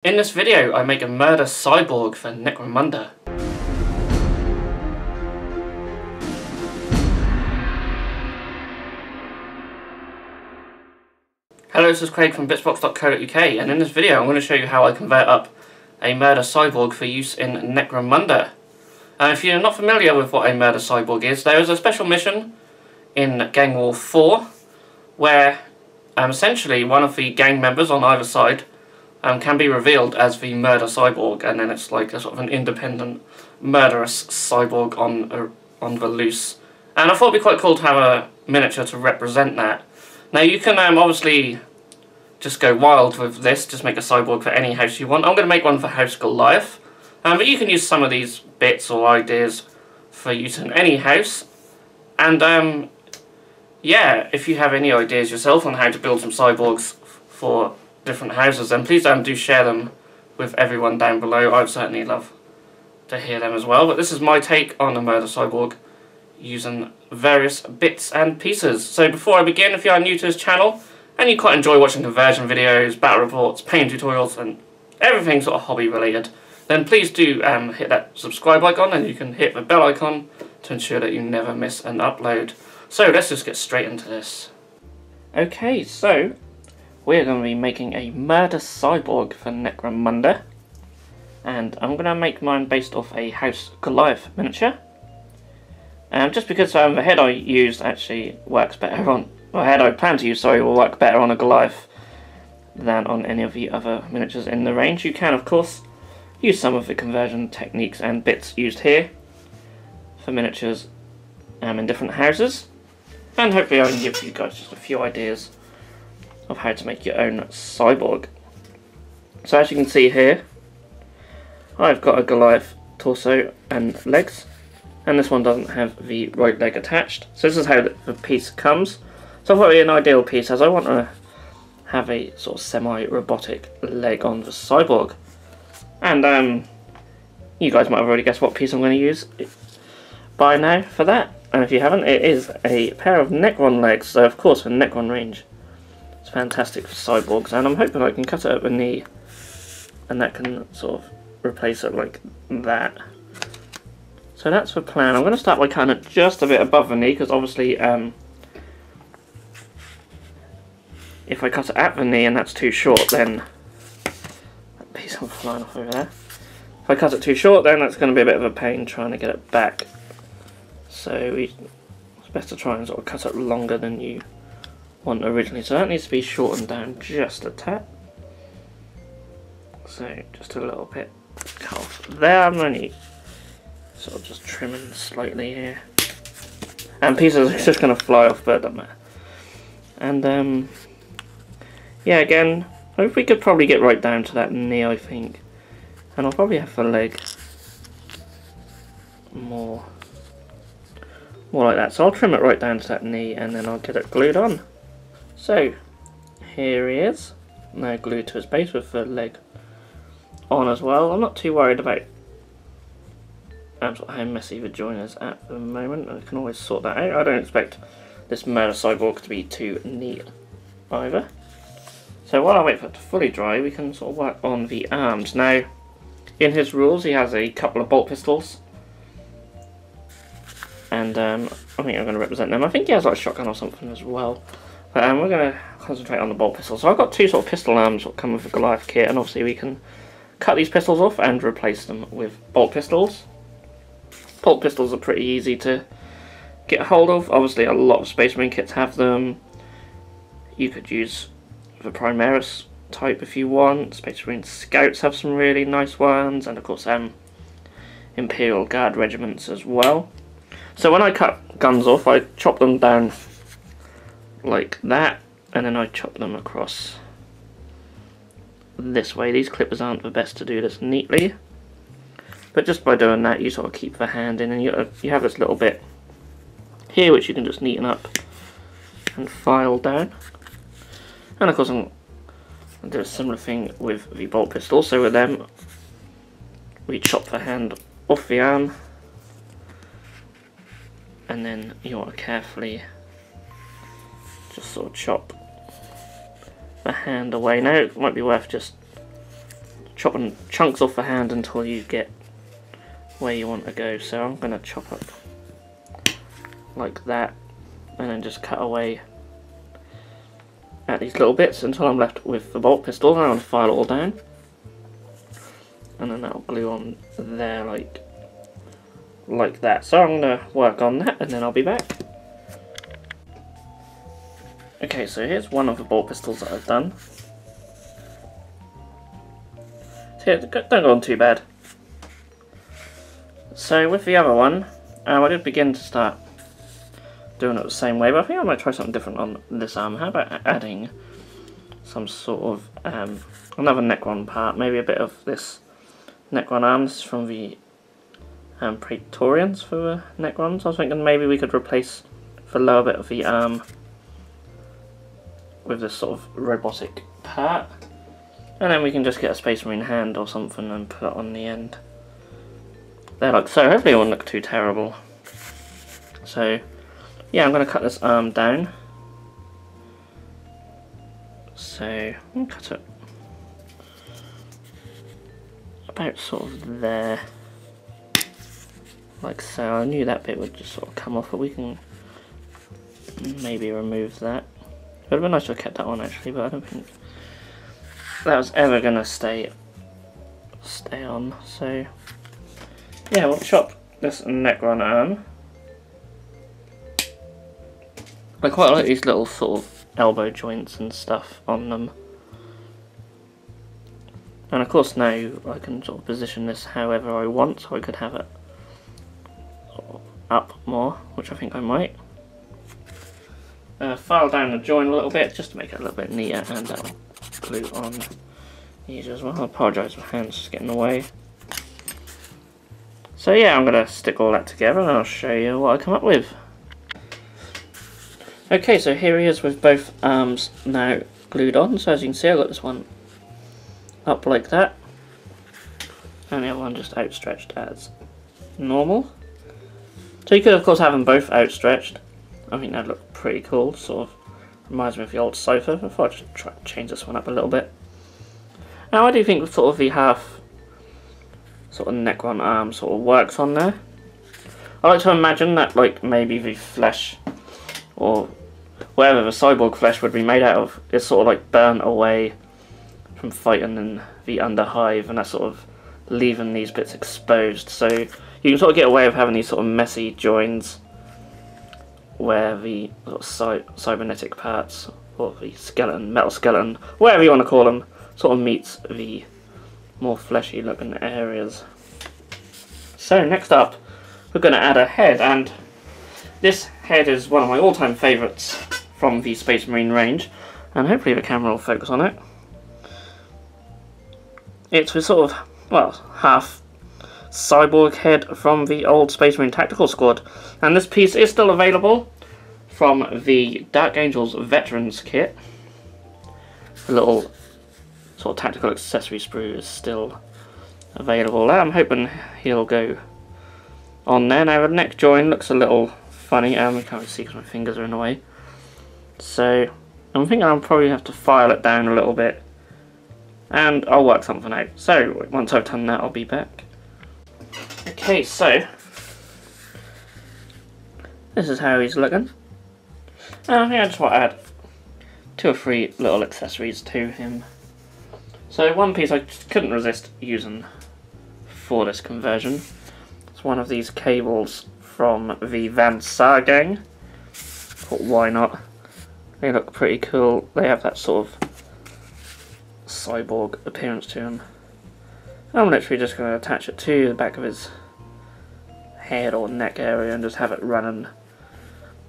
In this video, I make a murder cyborg for Necromunda. Hello, this is Craig from Bitzbox.co.uk, and in this video I'm going to show you how I convert up a murder cyborg for use in Necromunda. If you're not familiar with what a murder cyborg is, there is a special mission in Gang War 4 where essentially one of the gang members on either side can be revealed as the murder cyborg, and then it's like a sort of an independent murderous cyborg on the loose. And I thought it'd be quite cool to have a miniature to represent that. Now you can obviously just go wild with this, just make a cyborg for any house you want. I'm going to make one for House Goliath, but you can use some of these bits or ideas for use in any house. And yeah, if you have any ideas yourself on how to build some cyborgs for different houses, then please do share them with everyone down below. I'd certainly love to hear them as well. But this is my take on a murder cyborg using various bits and pieces. So before I begin, if you are new to this channel and you quite enjoy watching conversion videos, battle reports, paint tutorials and everything sort of hobby related, then please do hit that subscribe icon, and you can hit the bell icon to ensure that you never miss an upload. So let's just get straight into this. Okay, so we're going to be making a murder cyborg for Necromunda, and I'm going to make mine based off a House Goliath miniature. Just because the head I used actually works better on, or head I plan to use, sorry, will work better on a Goliath than on any of the other miniatures in the range. You can, of course, use some of the conversion techniques and bits used here for miniatures in different houses, and hopefully I can give you guys just a few ideas of how to make your own cyborg. So as you can see here, I've got a Goliath torso and legs, and this one doesn't have the right leg attached. So this is how the piece comes. So I thought it'd be an ideal piece, as I want to have a sort of semi-robotic leg on the cyborg. And you guys might have already guessed what piece I'm going to use by now for that. And if you haven't, it is a pair of Necron legs. So of course, for Necron range, it's fantastic for cyborgs, and I'm hoping I can cut it at the knee and that can sort of replace it like that. So that's the plan. I'm going to start by cutting it just a bit above the knee, because obviously if I cut it at the knee and that's too short, then that piece will flying off over there. If I cut it too short, then that's going to be a bit of a pain trying to get it back. So it's best to try and sort of cut it longer than you want originally. So that needs to be shortened down just a tad. So just a little bit cut off there. I'm only sort of just trimming slightly here, and pieces are just going to fly off, but it doesn't matter. And yeah, again, hope we could probably get right down to that knee, I think, and I'll probably have the leg more like that. So I'll trim it right down to that knee, and then I'll get it glued on. So here he is, now glued to his base with the leg on as well. I'm not too worried about how messy the join is at the moment. I can always sort that out. I don't expect this murder cyborg to be too neat either. So while I wait for it to fully dry, we can sort of work on the arms. Now, in his rules, he has a couple of bolt pistols, and I think I'm going to represent them. I think he has like a shotgun or something as well. But we're going to concentrate on the bolt pistols. So I've got two sort of pistol arms that come with the Goliath kit, and obviously we can cut these pistols off and replace them with bolt pistols. Bolt pistols are pretty easy to get a hold of. Obviously a lot of Space Marine kits have them. You could use the Primaris type if you want. Space Marine Scouts have some really nice ones, and of course Imperial Guard regiments as well. So when I cut guns off, I chop them down like that, and then I chop them across this way. These clippers aren't the best to do this neatly, but just by doing that you sort of keep the hand in, and you have this little bit here which you can just neaten up and file down. And of course I'm going to do a similar thing with the bolt pistol. So with them we chop the hand off the arm, and then you want to carefully just sort of chop the hand away. Now it might be worth just chopping chunks off the hand until you get where you want to go. So I'm going to chop up like that and then just cut away at these little bits until I'm left with the bolt pistol. And I'm going to file it all down, and then that'll glue on there like that. So I'm going to work on that and then I'll be back. Okay, so here's one of the bolt pistols that I've done. So yeah, don't go on too bad. So with the other one, I did begin to start doing it the same way, but I think I might try something different on this arm. How about adding some sort of another Necron part, maybe a bit of this Necron arm. This is from the Praetorians for the Necrons. I was thinking maybe we could replace the lower bit of the arm with this sort of robotic part, and then we can just get a Space Marine hand or something and put it on the end there like so. Hopefully it won't look too terrible. So yeah, I'm going to cut this arm down. So I'll cut it about sort of there, like so. I knew that bit would just sort of come off, but we can maybe remove that. It would have been nice to have kept that on actually, but I don't think that was ever going to stay on. So yeah, we'll chop this Necron arm. I quite like these little sort of elbow joints and stuff on them. And of course now I can sort of position this however I want, so I could have it up more, which I think I might. File down the joint a little bit just to make it a little bit neater, and that'll glue on easier as well. I apologise, my hand's just getting in the way. So yeah, I'm going to stick all that together and I'll show you what I come up with. Okay, so here he is with both arms now glued on. So as you can see, I've got this one up like that, and the other one just outstretched as normal. So you could of course have them both outstretched. I think that'd look pretty cool. Sort of reminds me of the old sofa. I thought I'd just try to change this one up a little bit. Now I do think sort of the half sort of Necron arm sort of works on there. I like to imagine that like maybe the flesh or whatever the cyborg flesh would be made out of is sort of like burnt away from fighting in the underhive, and that's sort of leaving these bits exposed. So you can sort of get away with having these sort of messy joins where the sort of cybernetic parts, or the skeleton, metal skeleton, whatever you want to call them, sort of meets the more fleshy looking areas. So next up we're going to add a head, and this head is one of my all-time favourites from the Space Marine range, and hopefully the camera will focus on it. It's the sort of, well, half cyborg head from the old Space Marine Tactical Squad, and this piece is still available from the Dark Angels Veterans kit. The little sort of tactical accessory sprue is still available there. I'm hoping he'll go on there. Now the neck join looks a little funny, I can't really see because my fingers are in the way. So I'm thinking I'll probably have to file it down a little bit, and I'll work something out. So once I've done that, I'll be back. Okay, so this is how he's looking. And I think I just want to add 2 or 3 little accessories to him. So one piece I couldn't resist using for this conversion. It's one of these cables from the Van Saar gang. But why not? They look pretty cool. They have that sort of cyborg appearance to them. I'm literally just going to attach it to the back of his head or neck area and just have it running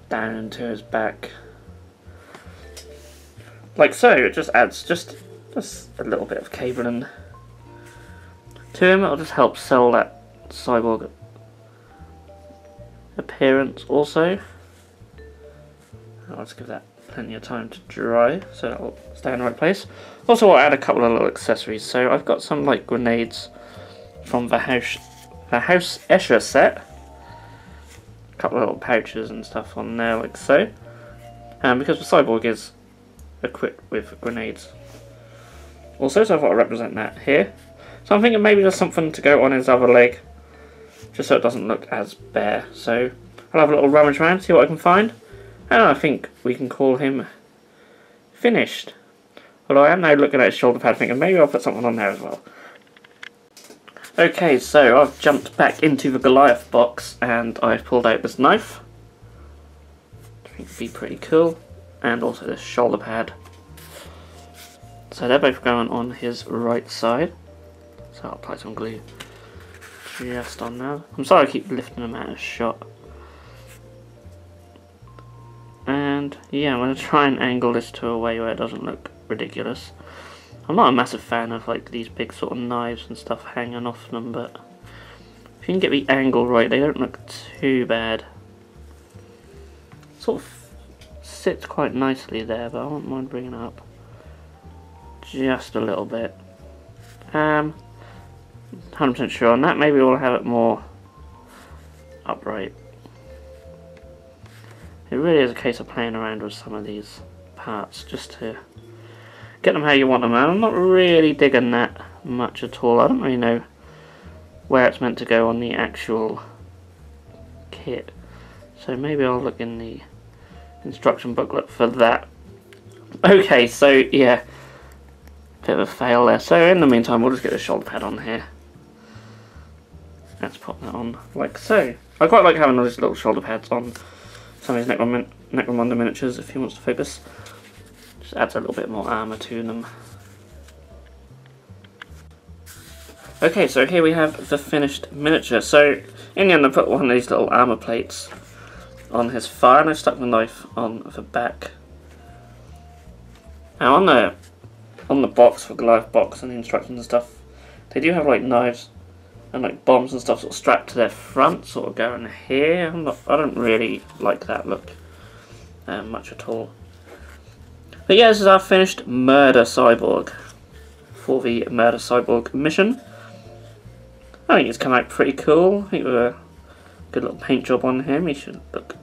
down into his back. Like so. It just adds just a little bit of cabling to him. It'll just help sell that cyborg appearance also. I'll just give that plenty of time to dry so that'll stay in the right place. Also I'll add a couple of little accessories. So I've got some like grenades from the House Escher set. A couple of little pouches and stuff on there like so. And because the cyborg is equipped with grenades also, so I thought I'd represent that here. So I'm thinking maybe there's something to go on his other leg, just so it doesn't look as bare. So I'll have a little rummage around, see what I can find, and I think we can call him finished. Although I am now looking at his shoulder pad thinking maybe I'll put something on there as well. Okay, so I've jumped back into the Goliath box and I've pulled out this knife. I think it'd be pretty cool. And also this shoulder pad. So they're both going on his right side. So I'll apply some glue just on now. I'm sorry I keep lifting them out of shot. And yeah, I'm going to try and angle this to a way where it doesn't look ridiculous. I'm not a massive fan of like these big sort of knives and stuff hanging off them, but if you can get the angle right, they don't look too bad. Sort of sits quite nicely there, but I won't mind bringing it up just a little bit. 100% sure on that. Maybe we'll have it more upright. It really is a case of playing around with some of these parts just to get them how you want them, and I'm not really digging that much at all. I don't really know where it's meant to go on the actual kit, so maybe I'll look in the instruction booklet for that. Okay, so yeah, bit of a fail there. So in the meantime, we'll just get the shoulder pad on here. Let's pop that on like so. I quite like having all these little shoulder pads on some of these Necromunda miniatures if he wants to focus. Just adds a little bit more armour to them. Okay, so here we have the finished miniature. So in the end I put one of these little armour plates on his thigh and I stuck the knife on the back. Now on the box, for Goliath box and the instructions and stuff, they do have like knives and like bombs and stuff sort of strapped to their front, sort of going here. I don't really like that look much at all. But yeah, this is our finished Murder Cyborg for the Murder Cyborg mission. I think it's come out pretty cool. I think with a good little paint job on him, he should look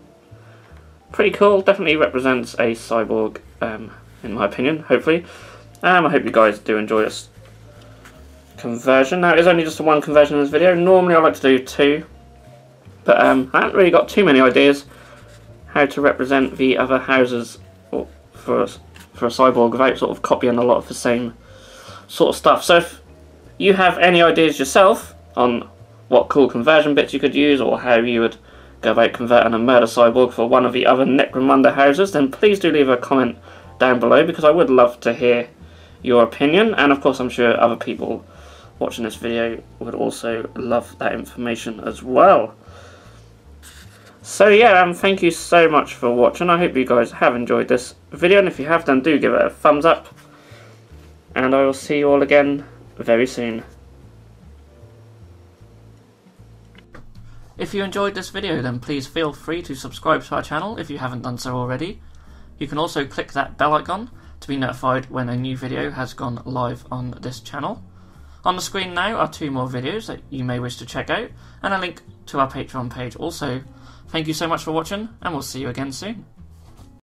pretty cool. Definitely represents a cyborg, in my opinion, hopefully. I hope you guys do enjoy this conversion. Now, it is only just a one conversion in this video. Normally I like to do two, but I haven't really got too many ideas how to represent the other houses for a cyborg without sort of copying a lot of the same sort of stuff. So if you have any ideas yourself on what cool conversion bits you could use, or how you would go about converting a murder cyborg for one of the other Necromunda houses, then please do leave a comment down below, because I would love to hear your opinion, and of course I'm sure other people watching this video would also love that information as well. So yeah, thank you so much for watching. I hope you guys have enjoyed this video, and if you have, then do give it a thumbs up, and I will see you all again very soon. If you enjoyed this video, then please feel free to subscribe to our channel if you haven't done so already. You can also click that bell icon to be notified when a new video has gone live on this channel. On the screen now are 2 more videos that you may wish to check out, and a link to our Patreon page also. Thank you so much for watching, and we'll see you again soon.